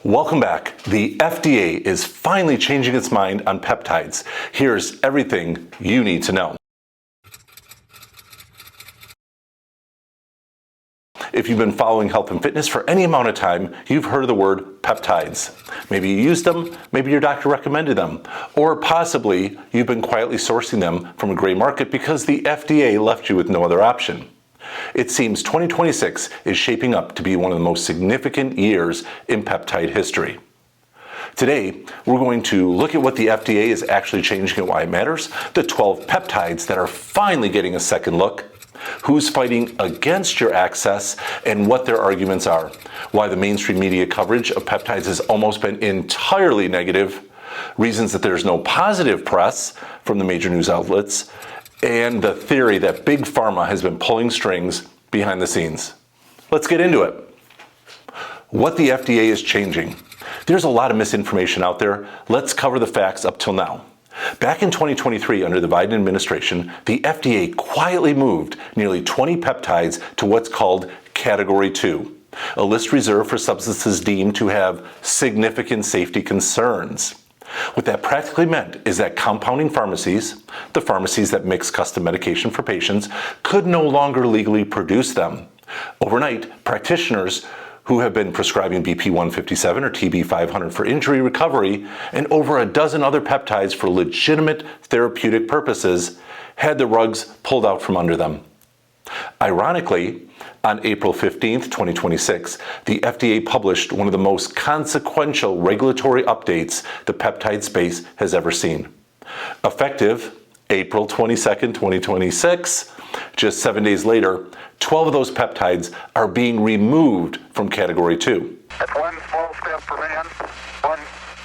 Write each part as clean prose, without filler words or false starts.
Welcome back. The FDA is finally changing its mind on peptides. Here's everything you need to know. If you've been following health and fitness for any amount of time, you've heard of the word peptides. Maybe you used them, maybe your doctor recommended them, or possibly you've been quietly sourcing them from a gray market because the FDA left you with no other option. It seems 2026 is shaping up to be one of the most significant years in peptide history. Today, we're going to look at what the FDA is actually changing and why it matters, the 12 peptides that are finally getting a second look, who's fighting against your access, and what their arguments are, why the mainstream media coverage of peptides has almost been entirely negative, reasons that there's no positive press from the major news outlets, and the theory that Big Pharma has been pulling strings behind the scenes. Let's get into it. What the FDA is changing. There's a lot of misinformation out there. Let's cover the facts up till now. Back in 2023, under the Biden administration, the FDA quietly moved nearly 20 peptides to what's called Category 2, a list reserved for substances deemed to have significant safety concerns. What that practically meant is that compounding pharmacies, the pharmacies that mix custom medication for patients, could no longer legally produce them. Overnight, practitioners who have been prescribing BP-157 or TB-500 for injury recovery and over a dozen other peptides for legitimate therapeutic purposes had the rugs pulled out from under them. Ironically, on April 15, 2026, the FDA published one of the most consequential regulatory updates the peptide space has ever seen. Effective April 22, 2026, just 7 days later, 12 of those peptides are being removed from Category 2. That's one small step for man, one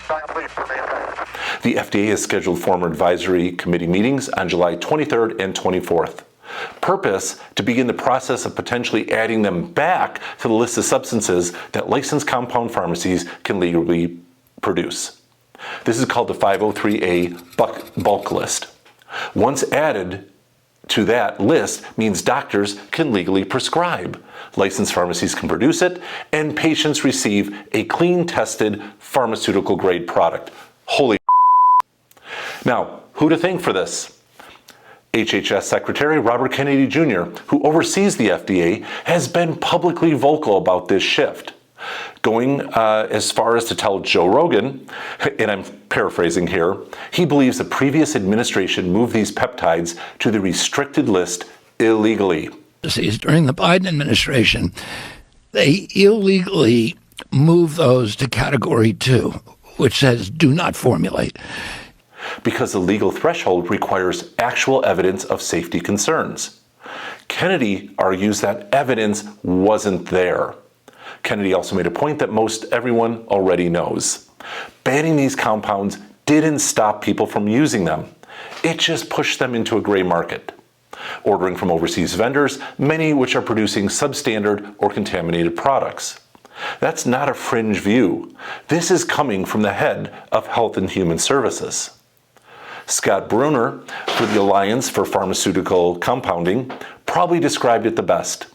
giant leap for mankind. The FDA has scheduled formal advisory committee meetings on July 23rd and 24th. Purpose to begin the process of potentially adding them back to the list of substances that licensed compound pharmacies can legally produce. This is called the 503A bulk list. Once added to that list means doctors can legally prescribe. Licensed pharmacies can produce it, and patients receive a clean tested pharmaceutical grade product. Holy Now, who to thank for this? HHS Secretary Robert Kennedy Jr., who oversees the FDA, has been publicly vocal about this shift, going as far as to tell Joe Rogan, and I'm paraphrasing here, he believes the previous administration moved these peptides to the restricted list illegally. During the Biden administration, they illegally moved those to Category 2, which says do not formulate. Because the legal threshold requires actual evidence of safety concerns. Kennedy argues that evidence wasn't there. Kennedy also made a point that most everyone already knows. Banning these compounds didn't stop people from using them. It just pushed them into a gray market. Ordering from overseas vendors, many which are producing substandard or contaminated products. That's not a fringe view. This is coming from the head of Health and Human Services. Scott Brunner, for the Alliance for Pharmaceutical Compounding, probably described it the best.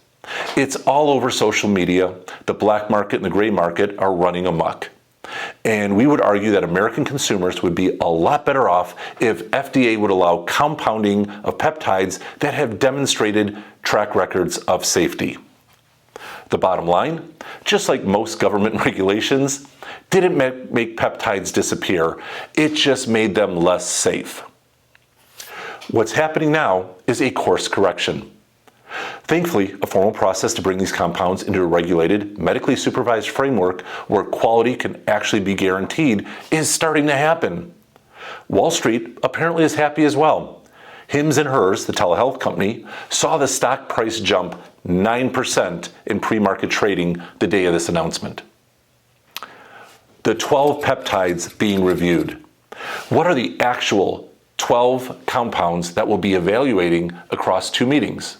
It's all over social media. The black market and the gray market are running amok. And we would argue that American consumers would be a lot better off if FDA would allow compounding of peptides that have demonstrated track records of safety. The bottom line, just like most government regulations, didn't make peptides disappear. It just made them less safe. What's happening now is a course correction. Thankfully, a formal process to bring these compounds into a regulated, medically supervised framework where quality can actually be guaranteed is starting to happen. Wall Street apparently is happy as well. Hims & Hers, the telehealth company, saw the stock price jump 9% in pre-market trading the day of this announcement. The 12 peptides being reviewed. What are the actual 12 compounds that we'll be evaluating across 2 meetings?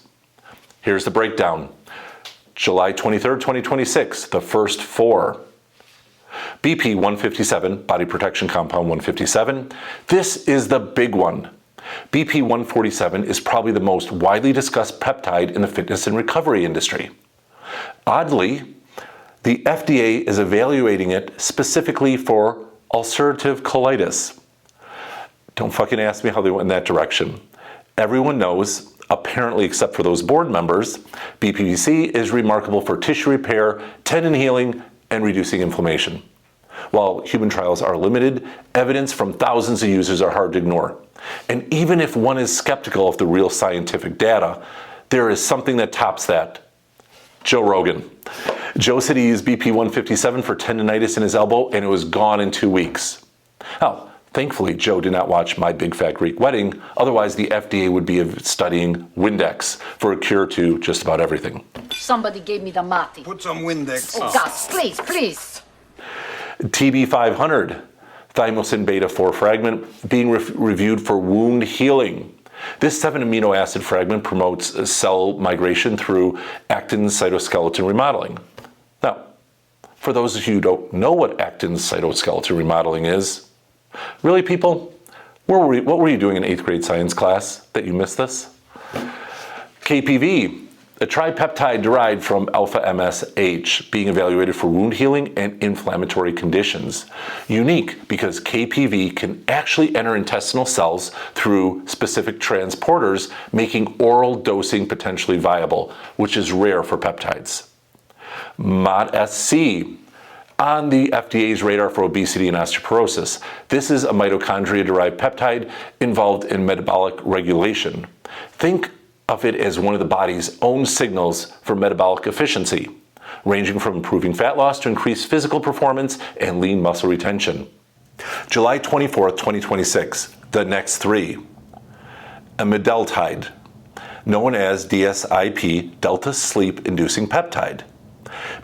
Here's the breakdown. July 23rd, 2026, the first 4. BP-157, body protection compound 157. This is the big one. BP-147 is probably the most widely discussed peptide in the fitness and recovery industry. Oddly, The FDA is evaluating it specifically for ulcerative colitis. Don't fucking ask me how they went in that direction. Everyone knows, apparently except for those board members, BPC is remarkable for tissue repair, tendon healing, and reducing inflammation. While human trials are limited, evidence from thousands of users are hard to ignore. And even if one is skeptical of the real scientific data, there is something that tops that. Joe Rogan. Joe said he used BP-157 for tendonitis in his elbow and it was gone in 2 weeks. Now, thankfully, Joe did not watch My Big Fat Greek Wedding, otherwise the FDA would be studying Windex for a cure to just about everything. Somebody gave me the mati. Put some Windex. Oh, gosh, please, please. TB-500, thymosin beta-4 fragment, being reviewed for wound healing. This 7 amino acid fragment promotes cell migration through actin cytoskeleton remodeling. Now, for those of you who don't know what actin cytoskeleton remodeling is, really, people, what were you doing in 8th grade science class that you missed this? KPV, a tripeptide derived from alpha MSH, being evaluated for wound healing and inflammatory conditions. Unique because KPV can actually enter intestinal cells through specific transporters, making oral dosing potentially viable, which is rare for peptides. MOTS-C, on the FDA's radar for obesity and osteoporosis. This is a mitochondria-derived peptide involved in metabolic regulation. Think of it as one of the body's own signals for metabolic efficiency, ranging from improving fat loss to increased physical performance and lean muscle retention. July 24th, 2026, the next 3. Emideltide, known as DSIP, delta sleep-inducing peptide,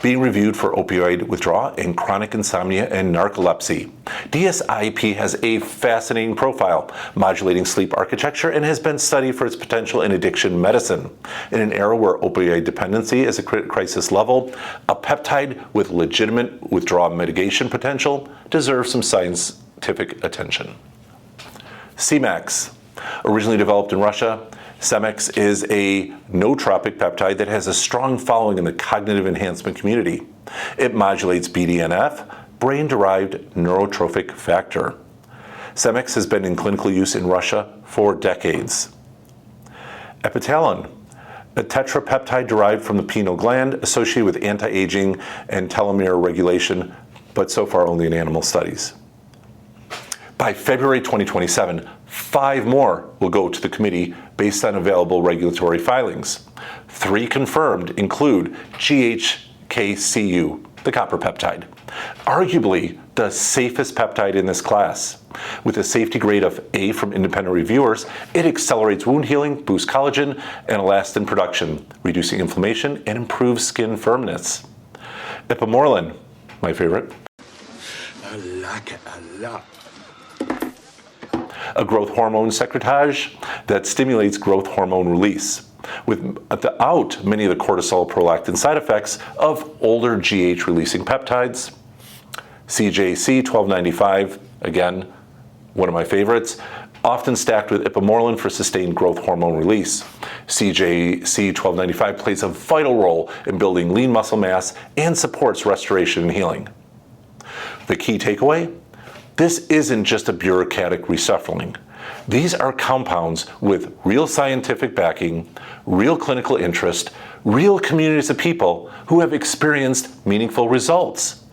being reviewed for opioid withdrawal and chronic insomnia and narcolepsy. DSIP has a fascinating profile, modulating sleep architecture, and has been studied for its potential in addiction medicine. In an era where opioid dependency is a crisis level, a peptide with legitimate withdrawal mitigation potential deserves some scientific attention. Semax, originally developed in Russia, Semax is a nootropic peptide that has a strong following in the cognitive enhancement community. It modulates BDNF, brain-derived neurotrophic factor. Semax has been in clinical use in Russia for decades. Epitalon, a tetrapeptide derived from the pineal gland associated with anti-aging and telomere regulation, but so far only in animal studies. By February 2027, 5 more will go to the committee based on available regulatory filings. 3 confirmed include GHK-Cu, the copper peptide, arguably the safest peptide in this class. With a safety grade of A from independent reviewers, it accelerates wound healing, boosts collagen and elastin production, reducing inflammation and improves skin firmness. Ipamorelin, my favorite. I like it a lot. A growth hormone secretage that stimulates growth hormone release, without many of the cortisol prolactin side effects of older GH-releasing peptides. CJC-1295, again, one of my favorites, often stacked with Ipamorelin for sustained growth hormone release. CJC-1295 plays a vital role in building lean muscle mass and supports restoration and healing. The key takeaway? This isn't just a bureaucratic reshuffling. These are compounds with real scientific backing, real clinical interest, real communities of people who have experienced meaningful results.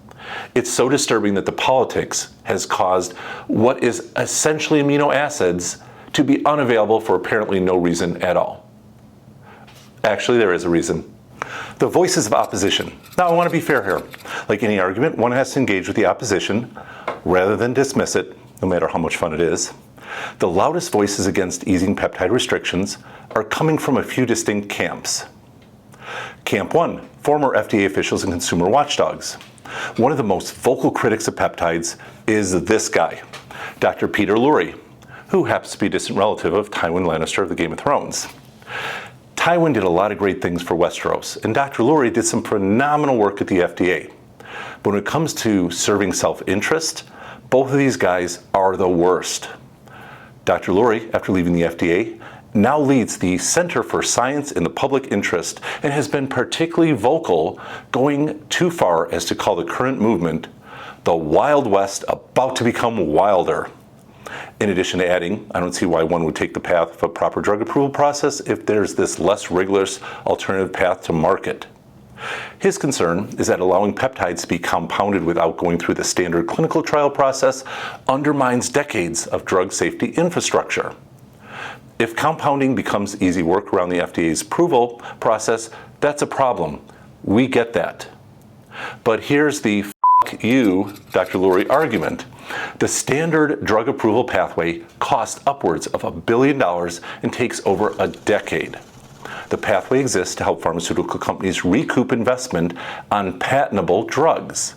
It's so disturbing that the politics has caused what is essentially amino acids to be unavailable for apparently no reason at all. Actually, there is a reason. The voices of opposition. Now, I want to be fair here. Like any argument, one has to engage with the opposition rather than dismiss it, no matter how much fun it is. The loudest voices against easing peptide restrictions are coming from a few distinct camps. Camp 1, former FDA officials and consumer watchdogs. One of the most vocal critics of peptides is this guy, Dr. Peter Lurie, who happens to be a distant relative of Tywin Lannister of the Game of Thrones. Tywin did a lot of great things for Westeros, and Dr. Lurie did some phenomenal work at the FDA. But when it comes to serving self-interest, both of these guys are the worst. Dr. Lurie, after leaving the FDA, now leads the Center for Science in the Public Interest and has been particularly vocal, going too far as to call the current movement the Wild West about to become wilder. In addition to adding, I don't see why one would take the path of a proper drug approval process if there's this less rigorous alternative path to market. His concern is that allowing peptides to be compounded without going through the standard clinical trial process undermines decades of drug safety infrastructure. If compounding becomes easy work around the FDA's approval process, that's a problem. We get that. But here's the "f*** you, Dr. Lurie" argument. The standard drug approval pathway costs upwards of $1 billion and takes over a decade. The pathway exists to help pharmaceutical companies recoup investment on patentable drugs.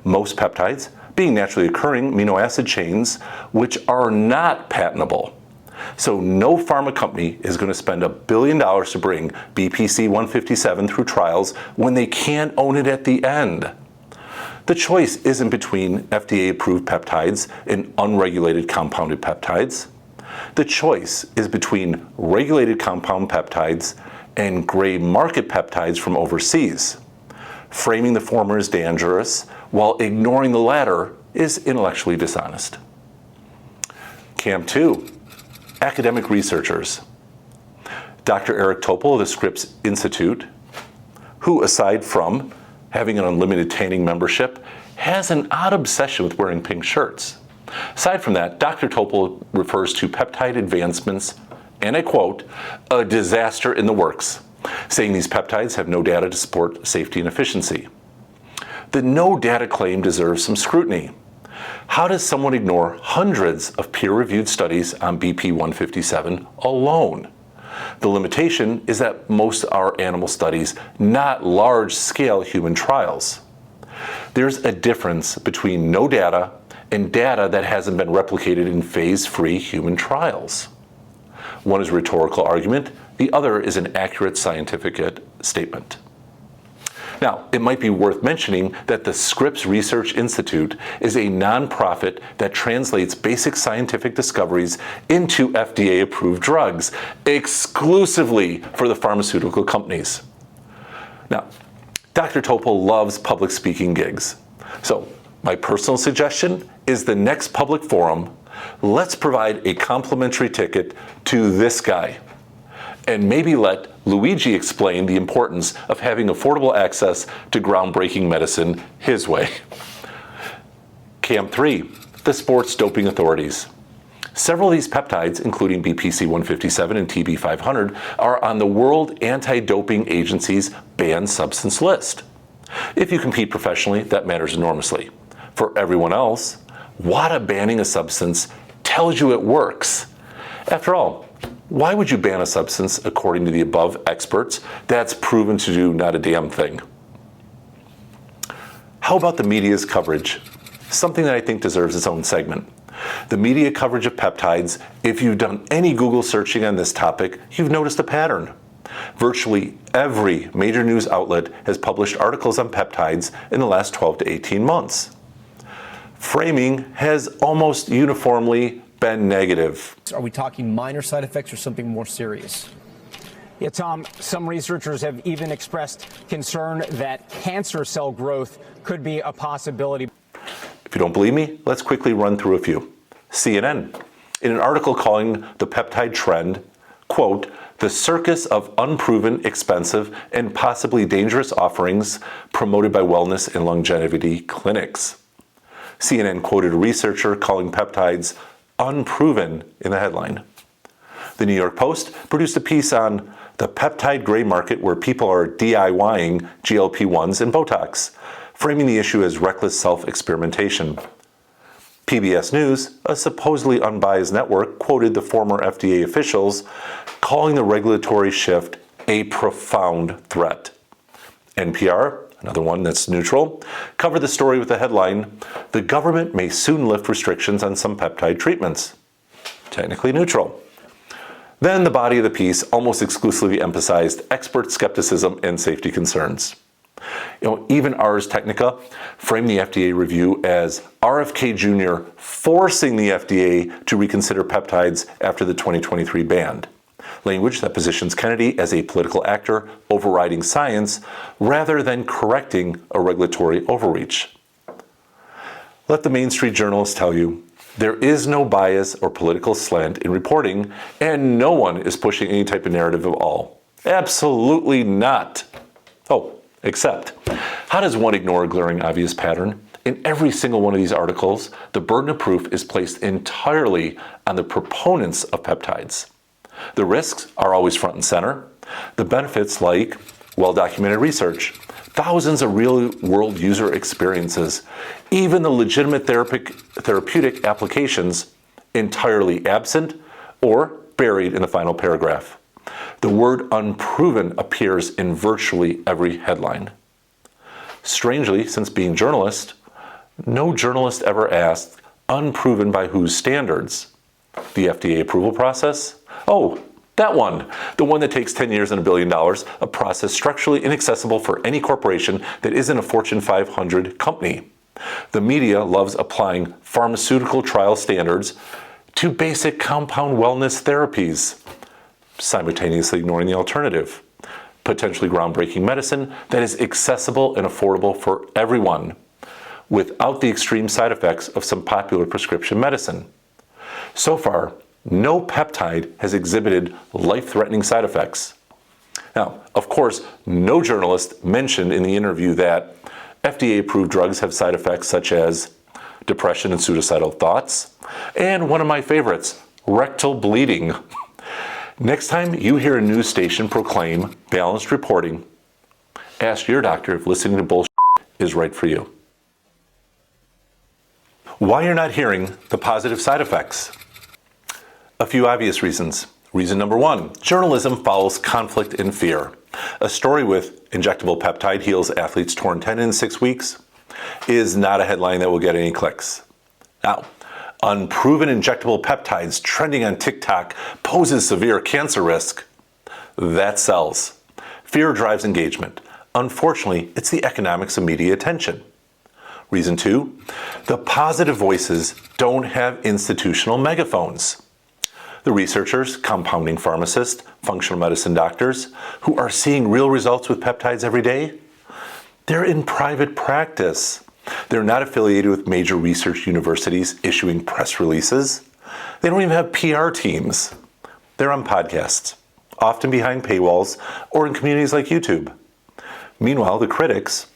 Most peptides being naturally occurring amino acid chains, which are not patentable. So no pharma company is going to spend $1 billion to bring BPC-157 through trials when they can't own it at the end. The choice isn't between FDA-approved peptides and unregulated compounded peptides. The choice is between regulated compound peptides and gray market peptides from overseas. Framing the former as dangerous while ignoring the latter is intellectually dishonest. Camp 2, academic researchers. Dr. Eric Topol of the Scripps Institute, who aside from having an unlimited tanning membership, has an odd obsession with wearing pink shirts. Aside from that, Dr. Topol refers to peptide advancements, and I quote, "a disaster in the works," saying these peptides have no data to support safety and efficiency. The no data claim deserves some scrutiny. How does someone ignore hundreds of peer-reviewed studies on BP-157 alone? The limitation is that most are animal studies, not large-scale human trials. There's a difference between no data and data that hasn't been replicated in phase-free human trials. One is a rhetorical argument, the other is an accurate scientific statement. Now, it might be worth mentioning that the Scripps Research Institute is a nonprofit that translates basic scientific discoveries into FDA-approved drugs exclusively for the pharmaceutical companies. Now, Dr. Topol loves public speaking gigs. So, my personal suggestion is the next public forum, let's provide a complimentary ticket to this guy. And maybe let Luigi explain the importance of having affordable access to groundbreaking medicine his way. Camp 3, the sports doping authorities. Several of these peptides, including BPC-157 and TB-500, are on the World Anti-Doping Agency's banned substance list. If you compete professionally, that matters enormously. For everyone else, WADA banning a substance tells you it works. After all, why would you ban a substance, according to the above experts, that's proven to do not a damn thing? How about the media's coverage? Something that I think deserves its own segment. The media coverage of peptides, if you've done any Google searching on this topic, you've noticed a pattern. Virtually every major news outlet has published articles on peptides in the last 12 to 18 months. Framing has almost uniformly been negative. Are we talking minor side effects or something more serious? Yeah, Tom, some researchers have even expressed concern that cancer cell growth could be a possibility. If you don't believe me, let's quickly run through a few. CNN, in an article calling the peptide trend, quote, "the circus of unproven, expensive, and possibly dangerous offerings promoted by wellness and longevity clinics." CNN quoted a researcher calling peptides unproven in the headline. The New York Post produced a piece on the peptide gray market where people are DIYing GLP-1s and Botox, framing the issue as reckless self-experimentation. PBS News, a supposedly unbiased network, quoted the former FDA officials, calling the regulatory shift a profound threat. NPR, another one that's neutral, covered the story with the headline, "The government may soon lift restrictions on some peptide treatments." Technically neutral. Then the body of the piece almost exclusively emphasized expert skepticism and safety concerns. Even Ars Technica framed the FDA review as RFK Jr. forcing the FDA to reconsider peptides after the 2023 ban. language that positions Kennedy as a political actor overriding science rather than correcting a regulatory overreach. Let the Main Street journalists tell you, there is no bias or political slant in reporting, and no one is pushing any type of narrative at all. Absolutely not. Oh, except, how does one ignore a glaring obvious pattern? In every single one of these articles, the burden of proof is placed entirely on the proponents of peptides. The risks are always front and center. The benefits, like well-documented research, thousands of real-world user experiences, even the legitimate therapeutic applications, entirely absent or buried in the final paragraph. The word unproven appears in virtually every headline. Strangely, since being journalist, no journalist ever asked, unproven by whose standards? The FDA approval process? Oh, that one. The one that takes 10 years and $1 billion, a process structurally inaccessible for any corporation that isn't a Fortune 500 company. The media loves applying pharmaceutical trial standards to basic compound wellness therapies, simultaneously ignoring the alternative, potentially groundbreaking medicine that is accessible and affordable for everyone, without the extreme side effects of some popular prescription medicine. So far, no peptide has exhibited life-threatening side effects. Now, of course, no journalist mentioned in the interview that FDA-approved drugs have side effects such as depression and suicidal thoughts, and one of my favorites, rectal bleeding. Next time you hear a news station proclaim balanced reporting, ask your doctor if listening to bullshit is right for you. Why you're not hearing the positive side effects? A few obvious reasons. Reason number one, journalism follows conflict and fear. A story with injectable peptide heals athlete's torn tendon in 6 weeks is not a headline that will get any clicks. Now, unproven injectable peptides trending on TikTok poses severe cancer risk. That sells. Fear drives engagement. Unfortunately, it's the economics of media attention. Reason two, the positive voices don't have institutional megaphones. The researchers, compounding pharmacists, functional medicine doctors, who are seeing real results with peptides every day, they're in private practice. They're not affiliated with major research universities issuing press releases. They don't even have PR teams. They're on podcasts, often behind paywalls or in communities like YouTube. Meanwhile, the critics,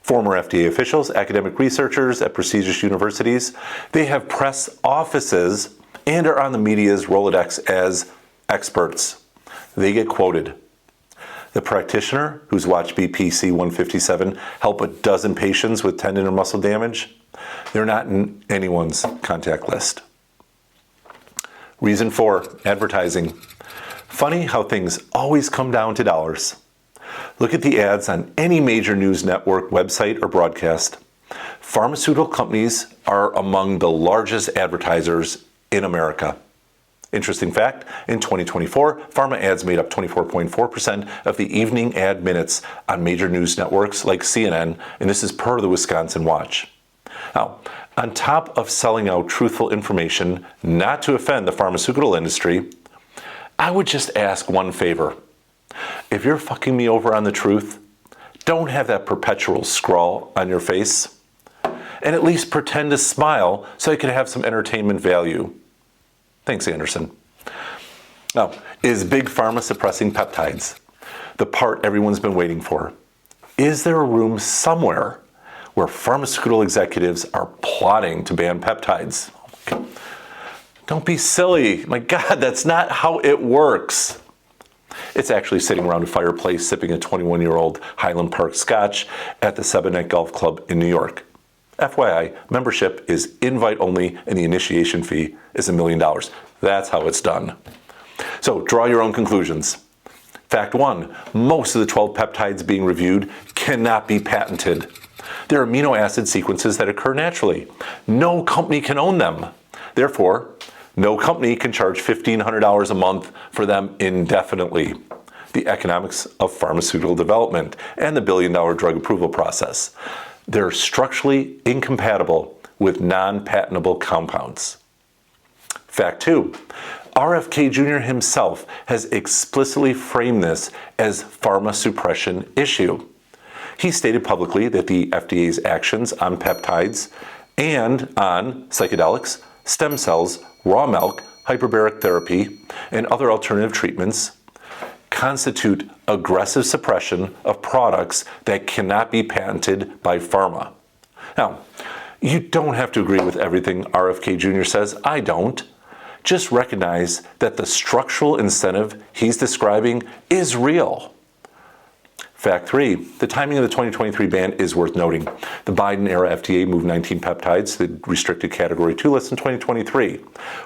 former FDA officials, academic researchers at prestigious universities, they have press offices and are on the media's Rolodex as experts. They get quoted. The practitioner who's watched BPC-157 help a dozen patients with tendon or muscle damage, they're not in anyone's contact list. Reason four, advertising. Funny how things always come down to dollars. Look at the ads on any major news network, website, or broadcast. Pharmaceutical companies are among the largest advertisers in America. Interesting fact, in 2024, pharma ads made up 24.4% of the evening ad minutes on major news networks like CNN, and this is per the Wisconsin Watch. Now, on top of selling out truthful information not to offend the pharmaceutical industry, I would just ask one favor. If you're fucking me over on the truth, don't have that perpetual scrawl on your face, and at least pretend to smile so it can have some entertainment value. Thanks, Anderson. Now, is Big Pharma suppressing peptides? The part everyone's been waiting for. Is there a room somewhere where pharmaceutical executives are plotting to ban peptides? Don't be silly. My God, that's not how it works. It's actually sitting around a fireplace sipping a 21-year-old Highland Park Scotch at the Semax Golf Club in New York. FYI, membership is invite only and the initiation fee is $1 million. That's how it's done. So draw your own conclusions. Fact one, most of the 12 peptides being reviewed cannot be patented. They're amino acid sequences that occur naturally. No company can own them. Therefore, no company can charge $1,500 a month for them indefinitely. The economics of pharmaceutical development and the billion-dollar drug approval process. They're structurally incompatible with non-patentable compounds. Fact two, RFK Jr. himself has explicitly framed this as pharma suppression issue. He stated publicly that the FDA's actions on peptides and on psychedelics, stem cells, raw milk, hyperbaric therapy, and other alternative treatments constitute aggressive suppression of products that cannot be patented by pharma. Now, you don't have to agree with everything RFK Jr. says. I don't. Just recognize that the structural incentive he's describing is real. Fact 3, the timing of the 2023 ban is worth noting. The Biden-era FDA moved 19 peptides to the restricted Category 2 list in 2023,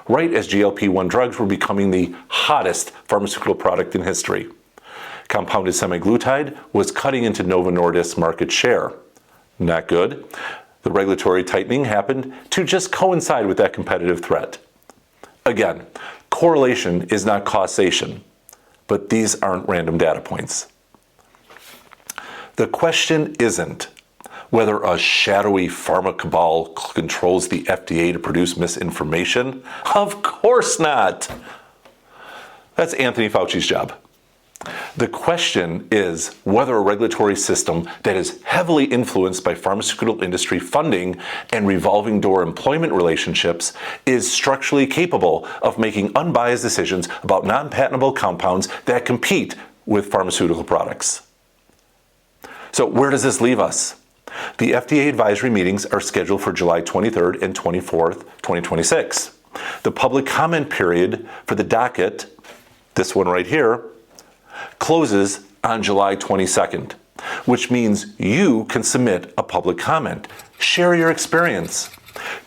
right as GLP-1 drugs were becoming the hottest pharmaceutical product in history. Compounded semaglutide was cutting into Novo Nordisk's market share. Not good. The regulatory tightening happened to just coincide with that competitive threat. Again, correlation is not causation, but these aren't random data points. The question isn't whether a shadowy pharma cabal controls the FDA to produce misinformation. Of course not. That's Anthony Fauci's job. The question is whether a regulatory system that is heavily influenced by pharmaceutical industry funding and revolving door employment relationships is structurally capable of making unbiased decisions about non-patentable compounds that compete with pharmaceutical products. So where does this leave us? The FDA advisory meetings are scheduled for July 23rd and 24th, 2026. The public comment period for the docket, this one right here, closes on July 22nd, which means you can submit a public comment. Share your experience.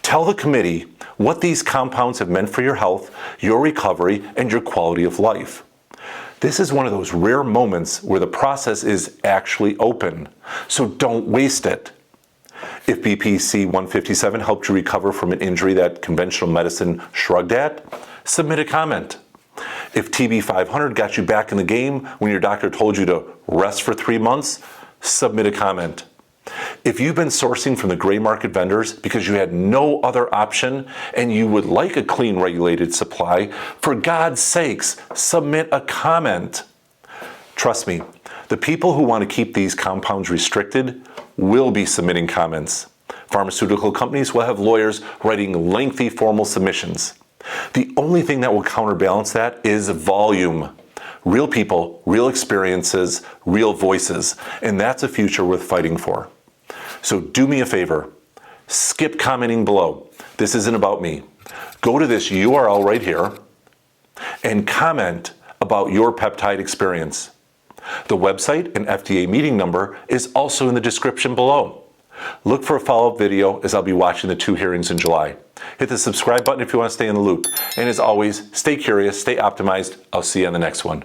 Tell the committee what these compounds have meant for your health, your recovery, and your quality of life. This is one of those rare moments where the process is actually open, so don't waste it. If BPC-157 helped you recover from an injury that conventional medicine shrugged at, submit a comment. If TB-500 got you back in the game when your doctor told you to rest for 3 months, submit a comment. If you've been sourcing from the gray market vendors because you had no other option and you would like a clean, regulated supply, for God's sakes, submit a comment. Trust me, the people who want to keep these compounds restricted will be submitting comments. Pharmaceutical companies will have lawyers writing lengthy formal submissions. The only thing that will counterbalance that is volume. Real people, real experiences, real voices, and that's a future worth fighting for. So do me a favor, skip commenting below. This isn't about me. Go to this URL right here and comment about your peptide experience. The website and FDA meeting number is also in the description below. Look for a follow-up video as I'll be watching the 2 hearings in July. Hit the subscribe button if you want to stay in the loop. And as always, stay curious, stay optimized. I'll see you on the next one.